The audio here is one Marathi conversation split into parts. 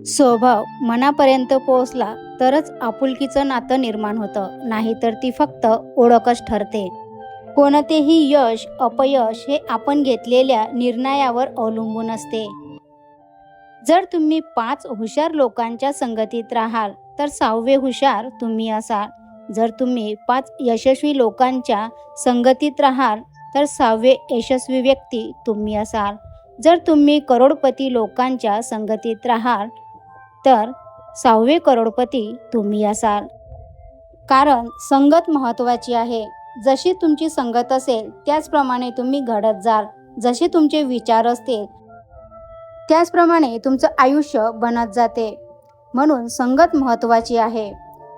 स्वभाव मनापर्यंत पोहोचला तरच आपुलकीचं नातं निर्माण होतं, नाहीतर ती फक्त ओळखच ठरते. कोणतेही यश अपयश हे आपण घेतलेल्या निर्णयावर अवलंबून असते. जर तुम्ही 5 हुशार लोकांच्या संगतीत राहाल तर 6वे हुशार तुम्ही असाल. जर तुम्ही 5 यशस्वी लोकांच्या संगतीत राहाल तर 6वे यशस्वी व्यक्ती तुम्ही असाल. जर तुम्ही करोडपती लोकांच्या संगतीत राहाल तर 6वे करोडपती तुम्ही असाल. कारण संगत महत्त्वाची आहे. जशी तुमची संगत असेल त्याचप्रमाणे तुम्ही घडत जाल. जसे तुमचे विचार असतील त्याचप्रमाणे तुमचं आयुष्य बनत जाते. म्हणून संगत महत्त्वाची आहे.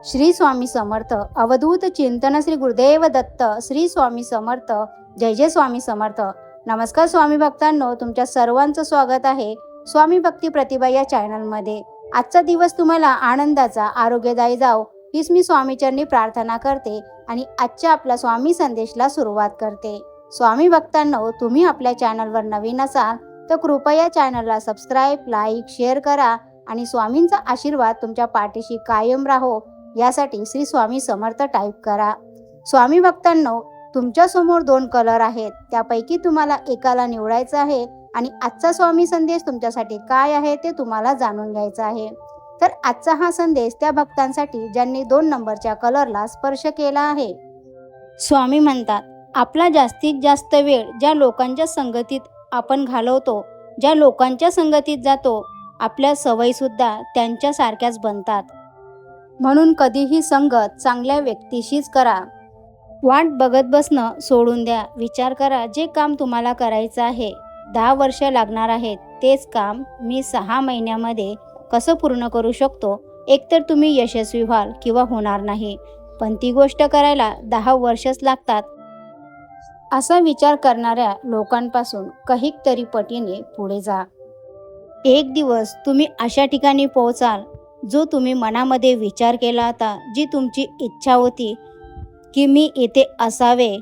श्री स्वामी समर्थ. अवधूत चिंतन श्री गुरुदेव दत्त. श्री स्वामी समर्थ. जय जय स्वामी समर्थ. नमस्कार स्वामी भक्तांनो, तुमच्या सर्वांचं स्वागत आहे स्वामी भक्ती प्रतिभा या चॅनलमध्ये. आजचा दिवस तुम्हाला आनंदाचा आरोग्यदायी जाओ हीच मी स्वामीचरणी प्रार्थना करते आणि आजच्या आपल्या स्वामी संदेशला सुरुवात करते. स्वामी भक्तांनो, तुम्ही आपल्या चॅनलवर नवीन असाल तर कृपया चॅनलला सबस्क्राईब, लाईक, शेअर करा आणि स्वामींचा आशीर्वाद तुमच्या पाठीशी कायम राहो यासाठी श्री स्वामी समर्थ टाईप करा. स्वामी भक्तांनो, तुमच्यासमोर 2 कलर आहेत, त्यापैकी तुम्हाला एकाला निवडायचं आहे आणि आजचा स्वामी संदेश तुमच्यासाठी काय आहे ते तुम्हाला जाणून घ्यायचं आहे. तर आजचा हा संदेश त्या भक्तांसाठी ज्यांनी 2 नंबरच्या कलरला स्पर्श केला आहे. स्वामी म्हणतात, आपला जास्तीत जास्त वेळ ज्या लोकांच्या संगतीत आपण घालवतो, ज्या लोकांच्या संगतीत जातो, आपल्या सवयीसुद्धा त्यांच्यासारख्याच बनतात. म्हणून कधीही संगत चांगल्या व्यक्तीशीच करा. वाट बघत बसणं सोडून द्या. विचार करा, जे काम तुम्हाला करायचं आहे, 10 वर्ष लागणार आहेत, तेच काम मी 6 महिन्यामध्ये कसं पूर्ण करू शकतो. एकतर तुम्ही यशस्वी व्हाल किंवा होणार नाही, पण ती गोष्ट करायला 10 वर्षच लागतात. असा विचार करणाऱ्या लोकांपासून कहीतरी पटीने पुढे जा. एक दिवस तुम्ही अशा ठिकाणी पोहोचाल जो तुम्ही मनामध्ये विचार केला होता, जी तुमची इच्छा होती की मी इथे असावे,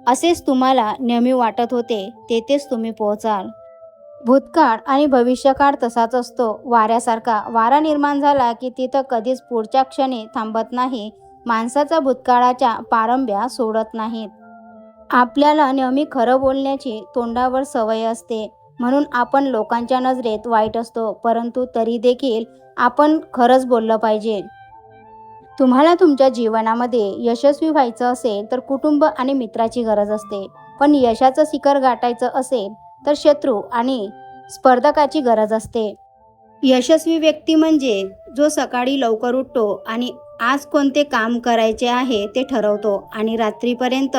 असेच तुम्हाला नेहमी वाटत होते, तेथेच तुम्ही पोहोचाल. भूतकाळ आणि भविष्यकाळ तसाच असतो, वाऱ्यासारखा. वारा निर्माण झाला की तिथं कधीच पुढच्या क्षणी थांबत नाही. माणसाचा भूतकाळाच्या पारंब्या सोडत नाहीत. आपल्याला नेहमी खरं बोलण्याची तोंडावर सवय असते, म्हणून आपण लोकांच्या नजरेत वाईट असतो, परंतु तरी देखील आपण खरंच बोललं पाहिजे. तुम्हाला तुमच्या जीवनामध्ये यशस्वी व्हायचं असेल तर कुटुंब आणि मित्राची गरज असते, पण यशाचं शिखर गाठायचं असेल तर शत्रू आणि स्पर्धकाची गरज असते. यशस्वी व्यक्ती म्हणजे जो सकाळी लवकर उठतो आणि आज कोणते काम करायचे आहे ते ठरवतो आणि रात्रीपर्यंत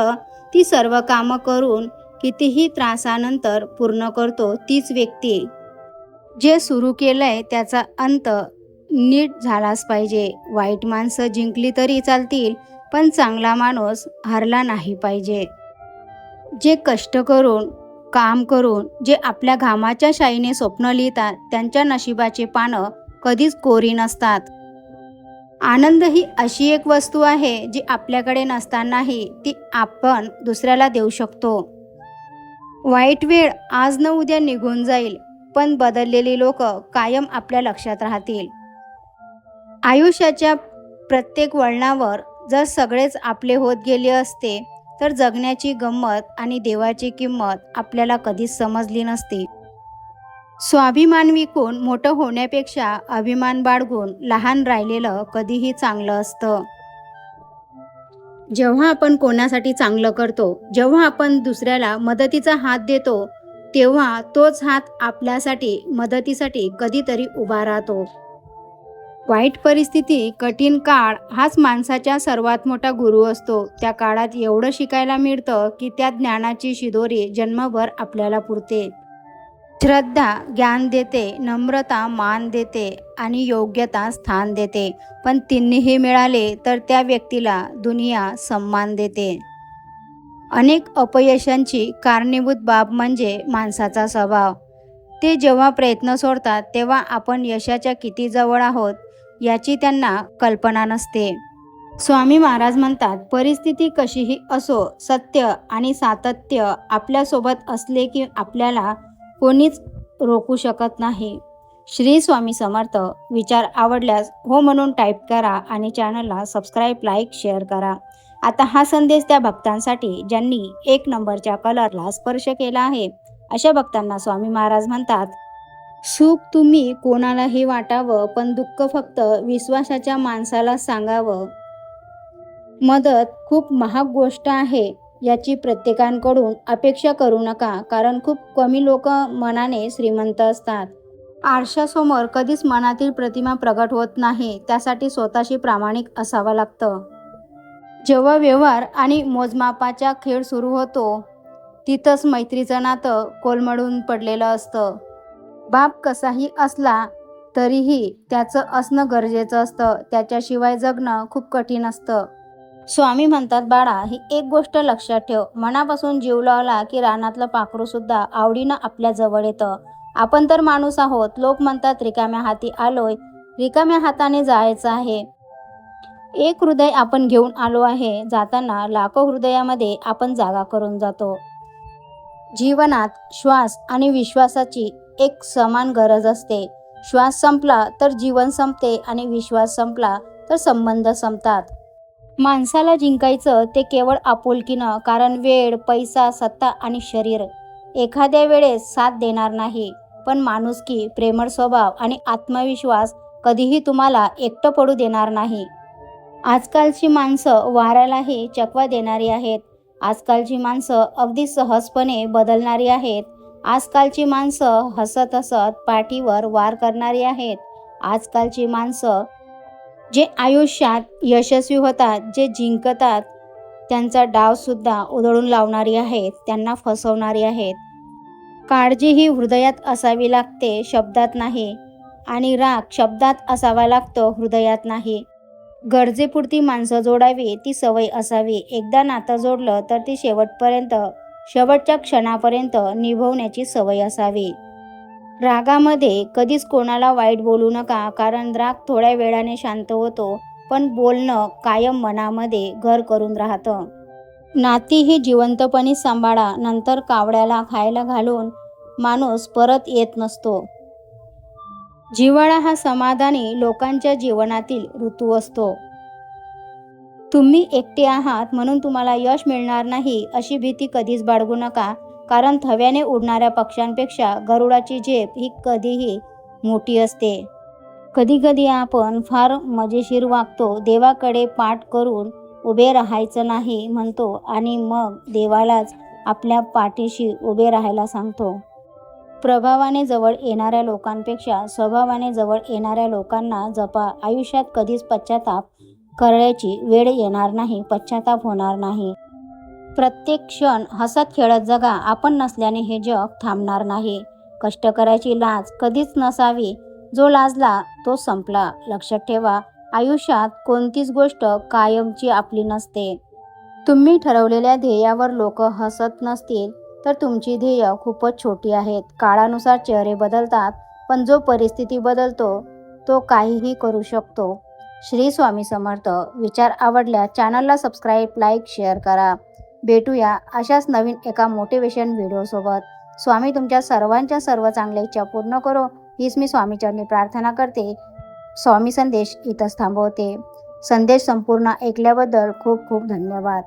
ती सर्व कामं करून कितीही त्रासानंतर पूर्ण करतो. तीच व्यक्ती. जे सुरू केलंय त्याचा अंत नीट झालाच पाहिजे. वाईट माणसं जिंकली तरी चालतील, पण चांगला माणूस हारला नाही पाहिजे. जे कष्ट करून काम करून जे आपल्या घामाच्या शाईने स्वप्न लिहितात त्यांच्या नशिबाचे पानं कधीच कोरी नसतात. आनंद ही अशी एक वस्तू आहे जी आपल्याकडे नसतानाही ती आपण दुसऱ्याला देऊ शकतो. वाईट वेळ आज न उद्या निघून जाईल, पण बदललेली लोक कायम आपल्या लक्षात राहतील. आयुष्याच्या प्रत्येक वळणावर जर सगळेच आपले होत गेले असते तर जगण्याची गंमत आणि देवाची किंमत आपल्याला कधीच समजली नसती. स्वाभिमान विकून मोठं होण्यापेक्षा अभिमान बाळगून लहान राहिलेलं कधीही चांगलं असतं. जेव्हा आपण कोणासाठी चांगलं करतो, जेव्हा आपण दुसऱ्याला मदतीचा हात देतो, तेव्हा तोच हात आपल्यासाठी मदतीसाठी कधीतरी उभा राहतो. वाईट परिस्थिती, कठीण काळ हाच माणसाच्या सर्वात मोठा गुरु असतो. त्या काळात एवढं शिकायला मिळतं की त्या ज्ञानाची शिदोरी जन्मभर आपल्याला पुरते. श्रद्धा ज्ञान देते, नम्रता मान देते आणि योग्यता स्थान देते, पण तिन्हीही मिळाले तर त्या व्यक्तीला दुनिया सन्मान देते. अनेक अपयशांची कारणीभूत बाब म्हणजे माणसाचा स्वभाव. ते जेव्हा प्रयत्न सोडतात तेव्हा आपण यशाच्या किती जवळ आहोत याची त्यांना कल्पना नसते. स्वामी महाराज म्हणतात, परिस्थिती कशीही असो, सत्य आणि सातत्य आपल्यासोबत असले की आपल्याला कोणीच रोखू शकत नाही. श्री स्वामी समर्थ. विचार आवडल्यास हो म्हणून टाईप करा आणि चॅनलला सबस्क्राईब, लाईक, शेअर करा. आता हा संदेश त्या भक्तांसाठी ज्यांनी 1 नंबरच्या कलरला स्पर्श केला आहे. अशा भक्तांना स्वामी महाराज म्हणतात, सुख तुम्ही कोणालाही वाटावं, पण दुःख फक्त विश्वासाच्या माणसाला सांगावं. मदत खूप महाग गोष्ट आहे, याची प्रत्येकाकडून अपेक्षा करू नका, कारण खूप कमी लोक मनाने श्रीमंत असतात. आरशासमोर कधीच मनातील प्रतिमा प्रगट होत नाही, त्यासाठी स्वतःशी प्रामाणिक असावं लागतं. जेव्हा व्यवहार आणि मोजमापाचा खेळ सुरू होतो, तिथंच मैत्रीचं नातं कोलमडून पडलेलं असतं. बाप कसाही असला तरीही त्याचं असणं गरजेचं असतं, त्याच्याशिवाय जगणं खूप कठीण असतं. स्वामी म्हणतात, बाळा, ही एक गोष्ट लक्षात ठेव, मनापासून जीव लावला की रानातलं पाखरू सुद्धा आवडीनं आपल्या जवळ येतं. आपण तर माणूस आहोत. लोक म्हणतात रिकाम्या हाती आलोय, रिकाम्या हाताने जायचं आहे. एक हृदय आपण घेऊन आलो आहे, जाताना लाखो हृदयामध्ये आपण जागा करून जातो. जीवनात श्वास आणि विश्वासाची एक समान गरज असते. श्वास संपला तर जीवन संपते आणि विश्वास संपला तर संबंध संपतात. माणसाला जिंकायचं ते केवळ आपुलकीनं, कारण वेळ, पैसा, सत्ता आणि शरीर एखाद्या वेळेस साथ देणार नाही, पण माणुसकी, प्रेमळ स्वभाव आणि आत्मविश्वास कधीही तुम्हाला एकटं पडू देणार नाही. आजकालची माणसं वाऱ्यालाही चकवा देणारी आहेत. आजकालची माणसं अगदी सहजपणे बदलणारी आहेत. आजकालची माणसं हसत हसत पाठीवर वार करणारी आहेत. आजकालची माणसं जे आयुष्यात यशस्वी होतात, जे जिंकतात, त्यांचा डावसुद्धा उधळून लावणारी आहेत, त्यांना फसवणारी आहेत. काळजी ही हृदयात असावी लागते, शब्दात नाही. आणि राग शब्दात असावा लागतो, हृदयात नाही. गरजेपुरती माणसं जोडावी, ती सवय असावी. एकदा नातं जोडलं तर ती शेवटपर्यंत, शेवटच्या क्षणापर्यंत निभवण्याची सवय असावी. रागामध्ये कधीच कोणाला वाईट बोलू नका, कारण राग थोड्या वेळाने शांत होतो, पण बोलणं कायम मनामध्ये घर करून राहतं. नाती ही जिवंतपणी सांभाळा, नंतर कावड्याला खायला घालून माणूस परत येत नसतो. जिव्हाळा हा समाधानी लोकांच्या जीवनातील ऋतू असतो. तुम्ही एकटे आहात म्हणून तुम्हाला यश मिळणार नाही अशी भीती कधीच बाळगू नका, कारण थव्याने उडणाऱ्या पक्ष्यांपेक्षा गरुडाची झेप ही कधीही मोठी असते. कधी कधी आपण फार मजेशीर वागतो. देवाकडे पाठ करून उभे राहायचं नाही म्हणतो आणि मग देवालाच आपल्या पाठीशी उभे राहायला सांगतो. प्रभावाने जवळ येणाऱ्या लोकांपेक्षा स्वभावाने जवळ येणाऱ्या लोकांना जपा. आयुष्यात कधीच पश्चाताप करायची वेळ येणार नाही, पश्चाताप होणार नाही. प्रत्येक क्षण हसत खेळत जगा. आपण नसल्याने हे जग थांबणार नाही. कष्ट करायची लाज कधीच नसावी. जो लाजला तो संपला. लक्षात ठेवा, आयुष्यात कोणतीच गोष्ट कायमची आपली नसते. तुम्ही ठरवलेल्या ध्येयावर लोक हसत नसतील तर तुमची ध्येय खूपच छोटी आहेत. काळानुसार चेहरे बदलतात, पण जो परिस्थिती बदलतो तो काहीही करू शकतो. श्री स्वामी समर्थ. विचार आवडल्यास चॅनलला सबस्क्राईब, लाईक, शेअर करा. भेटूया अशाच नवीन एका मोटिवेशन व्हिडिओसोबत. स्वामी तुमच्या सर्वांच्या सर्व चांगल्या इच्छा पूर्ण करो, हीच मी स्वामीचरणी प्रार्थना करते. स्वामी संदेश इथंच थांबवते. संदेश संपूर्ण ऐकल्याबद्दल खूप खूप धन्यवाद.